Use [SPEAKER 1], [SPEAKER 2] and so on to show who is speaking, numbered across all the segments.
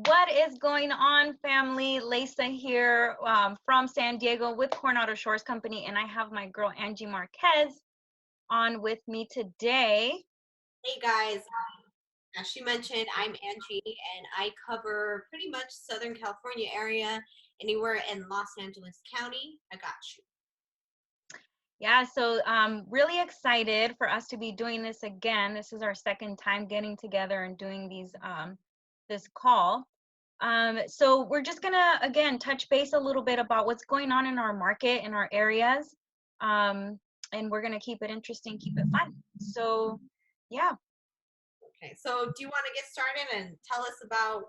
[SPEAKER 1] What is going on, family? Leissa here from San Diego with Coronado Shores Company, and I have my girl Angie Marquez on with me today.
[SPEAKER 2] Hey guys, as she mentioned, I'm Angie and I cover pretty much Southern California area, anywhere in Los Angeles County. I got you.
[SPEAKER 1] Yeah, so really excited for us to be doing this again. This is our second time getting together and doing this call. So we're just gonna again touch base a little bit about what's going on in our market in our areas, and we're gonna keep it interesting, keep it fun. So yeah.
[SPEAKER 2] Okay, so do you want to get started and tell us about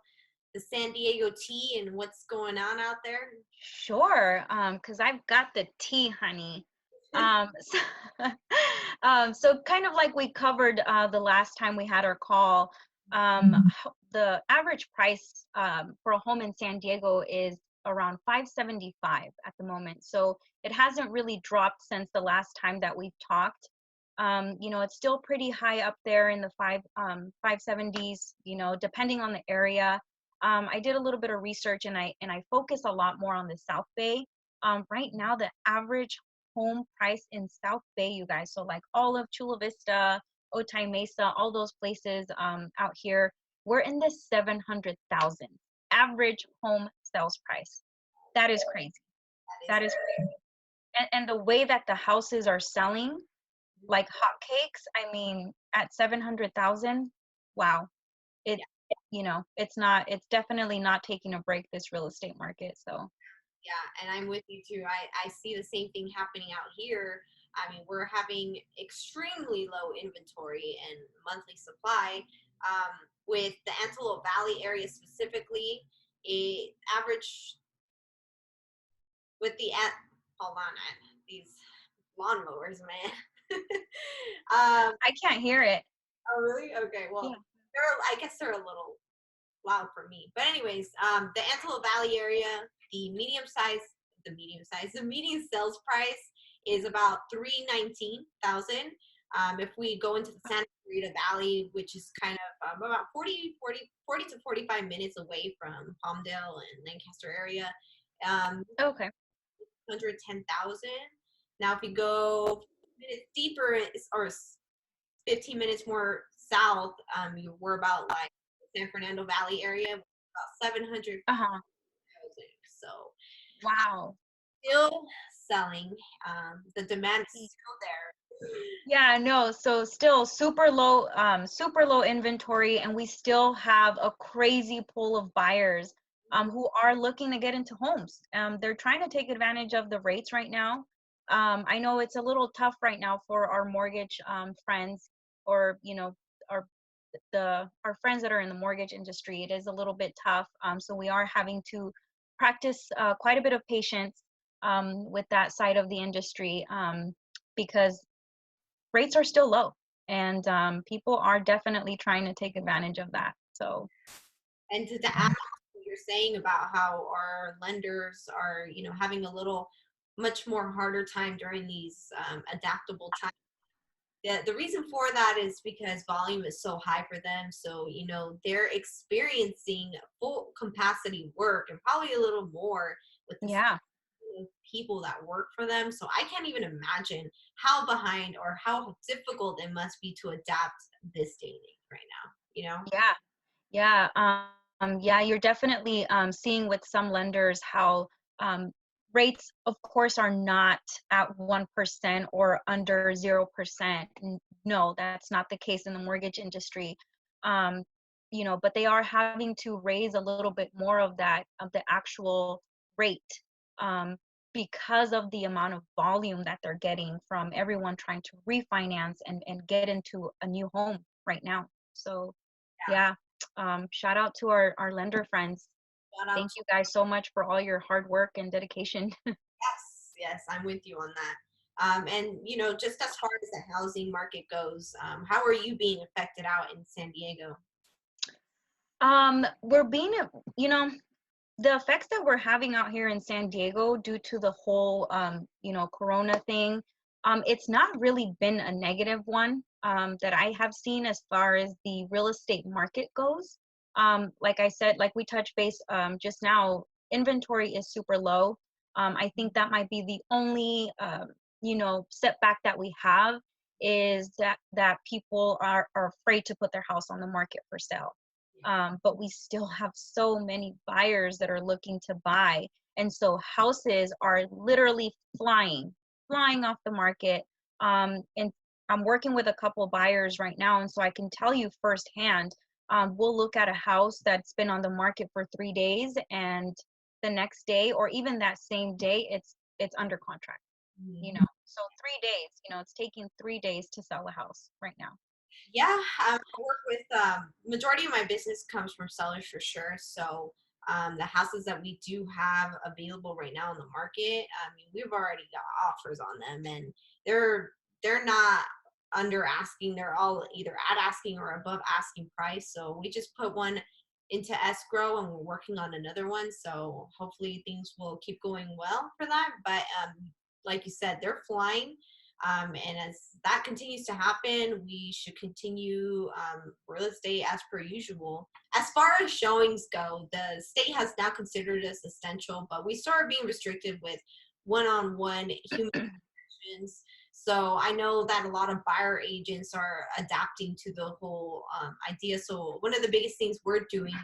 [SPEAKER 2] the San Diego tea and what's going on out there?
[SPEAKER 1] Sure, because I've got the tea, honey. So, so kind of like we covered the last time we had our call, the average price for a home in San Diego is around 575 at the moment. So it hasn't really dropped since the last time that we talked. It's still pretty high up there in the 570s, depending on the area. I did a little bit of research and I focus a lot more on the South Bay. Right now, the average home price in South Bay, you guys, so like all of Chula Vista, Otay Mesa, all those places out here, we're in the 700,000 average home sales price. That is crazy.
[SPEAKER 2] That is
[SPEAKER 1] That is crazy. And the way that the houses are selling, like hotcakes, I mean, at 700,000, wow. It, it's definitely not taking a break, this real estate market. So,
[SPEAKER 2] yeah, and I'm with you too. I see the same thing happening out here. I mean, we're having extremely low inventory and monthly supply. With the Antelope Valley area specifically, a average with the hold on, these lawnmowers, man.
[SPEAKER 1] I can't hear it.
[SPEAKER 2] Oh really? Okay, well,
[SPEAKER 1] Yeah.
[SPEAKER 2] I guess they're a little loud for me. But anyways, the Antelope Valley area, the median sales price is about 319,000. If we go into the Santa Clarita Valley, which is kind of about 40 to 45 minutes away from Palmdale and Lancaster area,
[SPEAKER 1] Okay.
[SPEAKER 2] 110,000. Now, if you go minutes deeper or 15 minutes more south, we're about like San Fernando Valley area, about 700,000.
[SPEAKER 1] Uh-huh.
[SPEAKER 2] So
[SPEAKER 1] Wow.
[SPEAKER 2] still selling. The demand is still there.
[SPEAKER 1] Yeah, no, so still super low inventory, and we still have a crazy pool of buyers who are looking to get into homes. They're trying to take advantage of the rates right now. I know it's a little tough right now for our mortgage friends, or our our friends that are in the mortgage industry. It is a little bit tough. So we are having to practice quite a bit of patience with that side of the industry, because rates are still low, and people are definitely trying to take advantage of that. So
[SPEAKER 2] And to add on to what you're saying about how our lenders are, having a little much more harder time during these adaptable times. The reason for that is because volume is so high for them. So, they're experiencing full capacity work and probably a little more with the
[SPEAKER 1] yeah.
[SPEAKER 2] people that work for them. So I can't even imagine how behind or how difficult it must be to adapt this day and age right now.
[SPEAKER 1] Yeah. Yeah. Yeah, you're definitely seeing with some lenders how um, rates, of course, are not at 1% or under 0%. No, that's not the case in the mortgage industry. Um, but they are having to raise a little bit more of the actual rate, um, because of the amount of volume that they're getting from everyone trying to refinance and get into a new home right now. So, yeah. Shout out to our lender friends.
[SPEAKER 2] Shout out
[SPEAKER 1] Thank
[SPEAKER 2] to
[SPEAKER 1] you guys so much for all your hard work and dedication.
[SPEAKER 2] yes, I'm with you on that. And just as far as the housing market goes, how are you being affected out in San Diego?
[SPEAKER 1] We're being, you know, the effects that we're having out here in San Diego due to the whole, Corona thing, it's not really been a negative one that I have seen as far as the real estate market goes. Like I said, like we touched base just now, inventory is super low. I think that might be the only setback that we have, is that people are afraid to put their house on the market for sale. But we still have so many buyers that are looking to buy, and so houses are literally flying off the market. And I'm working with a couple buyers right now, and so I can tell you firsthand. We'll look at a house that's been on the market for 3 days, and the next day, or even that same day, it's under contract.
[SPEAKER 2] Mhm.
[SPEAKER 1] So 3 days. It's taking 3 days to sell a house right now.
[SPEAKER 2] Yeah, I work with majority of my business comes from sellers for sure. So the houses that we do have available right now on the market, I mean, we've already got offers on them, and they're they're not under asking. They're all either at asking or above asking price. So we just put one into escrow, and we're working on another one. So hopefully things will keep going well for that. But like you said, they're flying. And as that continues to happen, we should continue real estate as per usual. As far as showings go, the state has now considered us essential, but we started being restricted with one-on-one human interactions. So I know that a lot of buyer agents are adapting to the whole idea. So one of the biggest things we're doing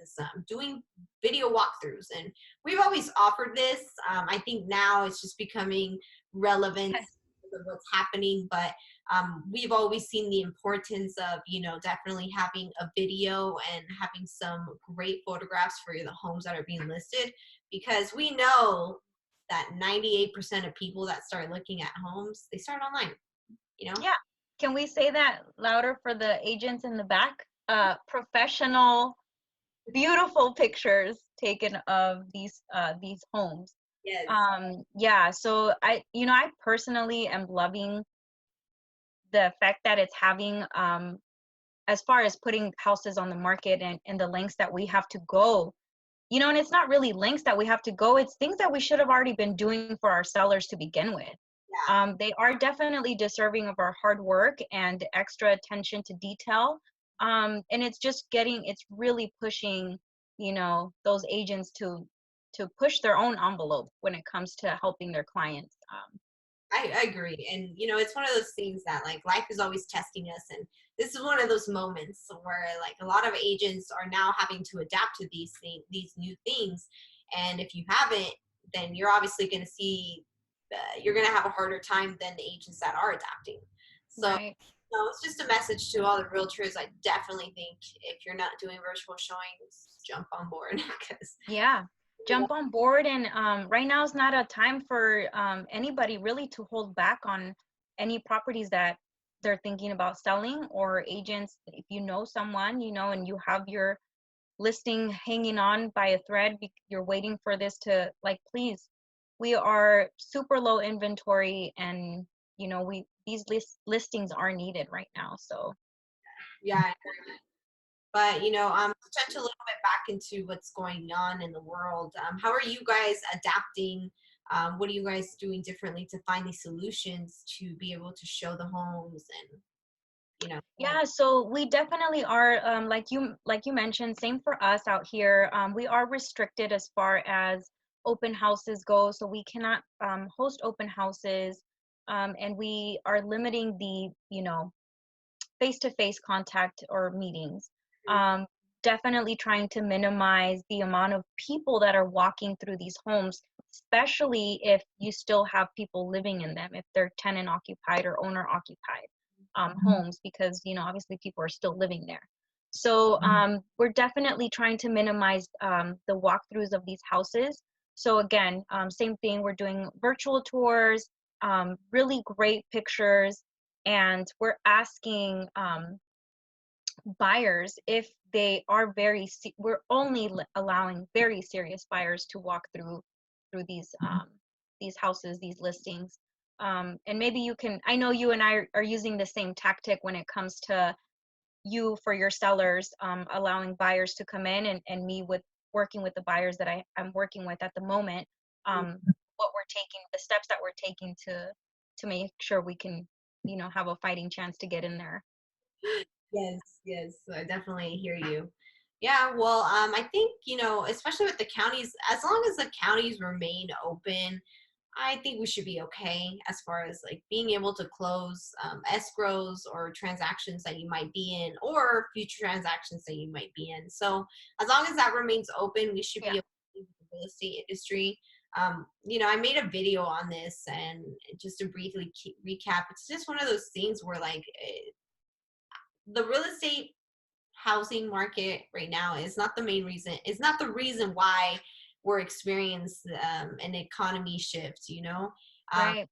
[SPEAKER 2] is doing video walkthroughs, and we've always offered this. I think now it's just becoming relevant of what's happening, but we've always seen the importance of definitely having a video and having some great photographs for the homes that are being listed, because we know that 98% of people that start looking at homes, they start online you know
[SPEAKER 1] Yeah. Can we say that louder for the agents in the back? Professional, beautiful pictures taken of these homes.
[SPEAKER 2] yes.
[SPEAKER 1] Yeah, so I personally am loving the effect that it's having, as far as putting houses on the market, and the lengths that we have to go. And it's not really lengths that we have to go, it's things that we should have already been doing for our sellers to begin with.
[SPEAKER 2] Yeah,
[SPEAKER 1] They are definitely deserving of our hard work and extra attention to detail. And it's really pushing, those agents to push their own envelope when it comes to helping their clients.
[SPEAKER 2] I agree. And it's one of those things that like life is always testing us, and this is one of those moments where like a lot of agents are now having to adapt to these new things. And if you haven't, then you're obviously going to see you're going to have a harder time than the agents that are adapting. So
[SPEAKER 1] Right.
[SPEAKER 2] no, it's just a message to all the realtors. I definitely think if you're not doing virtual showings, jump on board because
[SPEAKER 1] Yeah, jump on board. And right now is not a time for anybody really to hold back on any properties that they're thinking about selling, or agents. If you know someone, and you have your listing hanging on by a thread, you're waiting for this to, like, please, we are super low inventory, and we these listings are needed right now. So
[SPEAKER 2] yeah. But to touch a little bit back into what's going on in the world, how are you guys adapting? What are you guys doing differently to find these solutions to be able to show the homes and going?
[SPEAKER 1] yeah, so we definitely are, like you mentioned, same for us out here. We are restricted as far as open houses go, so we cannot host open houses, and we are limiting the face-to-face contact or meetings. Um, Definitely trying to minimize the amount of people that are walking through these homes, especially if you still have people living in them, if they're tenant occupied or owner occupied homes, because obviously people are still living there. So we're definitely trying to minimize the walkthroughs of these houses. So again, same thing, we're doing virtual tours, really great pictures, and we're asking buyers if they are we're only allowing very serious buyers to walk through these houses, these listings. And maybe I know you and I are using the same tactic when it comes to you, for your sellers, allowing buyers to come in, and me with working with the buyers that I'm working with at the moment. The steps that we're taking to make sure we can have a fighting chance to get in there.
[SPEAKER 2] Yes, yes, I definitely hear you. Yeah, well, I think, especially with the counties, as long as the counties remain open, I think we should be okay as far as like being able to close escrows or transactions that you might be in or future transactions that you might be in. So as long as that remains open, we should
[SPEAKER 1] Yeah.
[SPEAKER 2] be okay with the real estate industry. I made a video on this, and just to briefly recap, it's just one of those things where like the real estate housing market right now is not the main reason. It's not the reason why we're experiencing an economy shift. Um,
[SPEAKER 1] Right.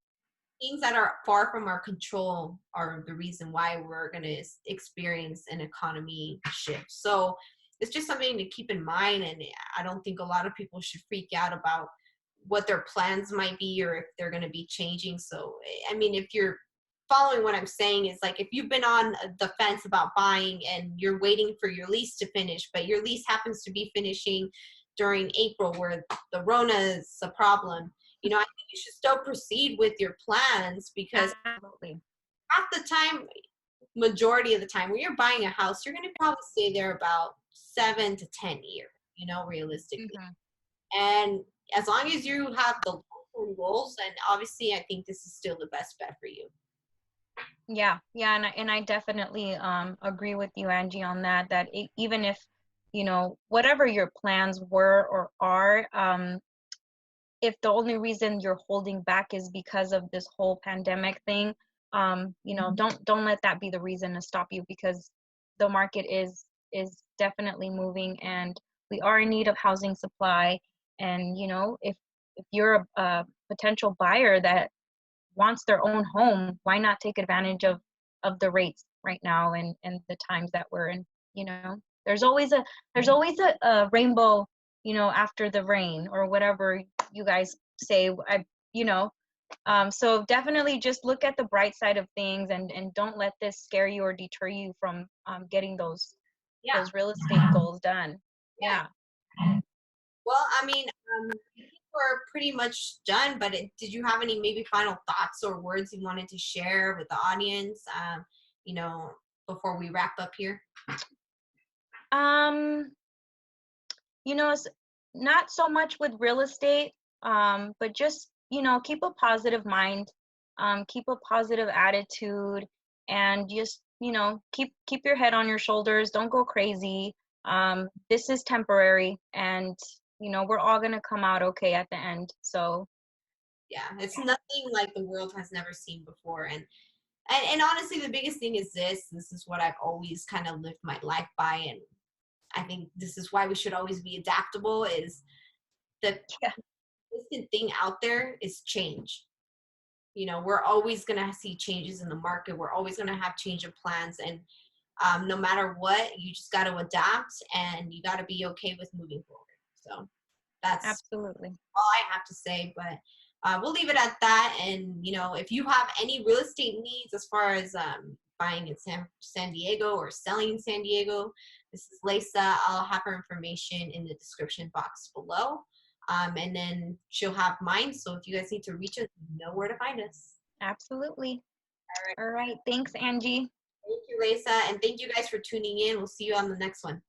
[SPEAKER 2] things that are far from our control are the reason why we're going to experience an economy shift. So it's just something to keep in mind. And I don't think a lot of people should freak out about what their plans might be or if they're going to be changing. So, I mean, if you're following what I'm saying, is like if you've been on the fence about buying and you're waiting for your lease to finish, but your lease happens to be finishing during April where the Rona is a problem, I think you should still proceed with your plans, because
[SPEAKER 1] Absolutely.
[SPEAKER 2] half the time, majority of the time, when you're buying a house, you're going to probably stay there about 7 to 10 years, realistically.
[SPEAKER 1] Hmm.
[SPEAKER 2] And as long as you have the long-term goals, and obviously, I think this is still the best bet for you.
[SPEAKER 1] Yeah, yeah, and I definitely agree with you, Angie, on that. That even if whatever your plans were or are, if the only reason you're holding back is because of this whole pandemic thing, don't let that be the reason to stop you, because the market is definitely moving, and we are in need of housing supply. And if you're a potential buyer that wants their own home, why not take advantage of the rates right now and the times that we're in? There's always a rainbow, after the rain, or whatever you guys say. You know, so definitely just look at the bright side of things, and don't let this scare you or deter you from getting those
[SPEAKER 2] Yeah.
[SPEAKER 1] those real estate goals done.
[SPEAKER 2] Yeah.
[SPEAKER 1] Yeah.
[SPEAKER 2] Well, I mean, I think we're pretty much done, but did you have any maybe final thoughts or words you wanted to share with the audience, you know, before we wrap up here?
[SPEAKER 1] Um, not so much with real estate, but just, keep a positive mind, keep a positive attitude, and just, keep your head on your shoulders. Don't go crazy. This is temporary, and, we're all going to come out okay at the end. So,
[SPEAKER 2] Yeah, it's nothing like the world has never seen before. And honestly, the biggest thing is this is what I've always kind of lived my life by. And I think this is why we should always be adaptable, is the
[SPEAKER 1] yeah,
[SPEAKER 2] consistent thing out there is change. We're always going to see changes in the market. We're always going to have change of plans. And no matter what, you just got to adapt, and you got to be okay with moving forward. So that's
[SPEAKER 1] absolutely.
[SPEAKER 2] all I have to say. But we'll leave it at that. And if you have any real estate needs as far as buying in San Diego or selling in San Diego, this is Leissa. I'll have her information in the description box below. And then she'll have mine. So if you guys need to reach us, you know where to find us.
[SPEAKER 1] Absolutely.
[SPEAKER 2] All right.
[SPEAKER 1] All right. Thanks, Angie.
[SPEAKER 2] Thank you, Leissa. And thank you guys for tuning in. We'll see you on the next one.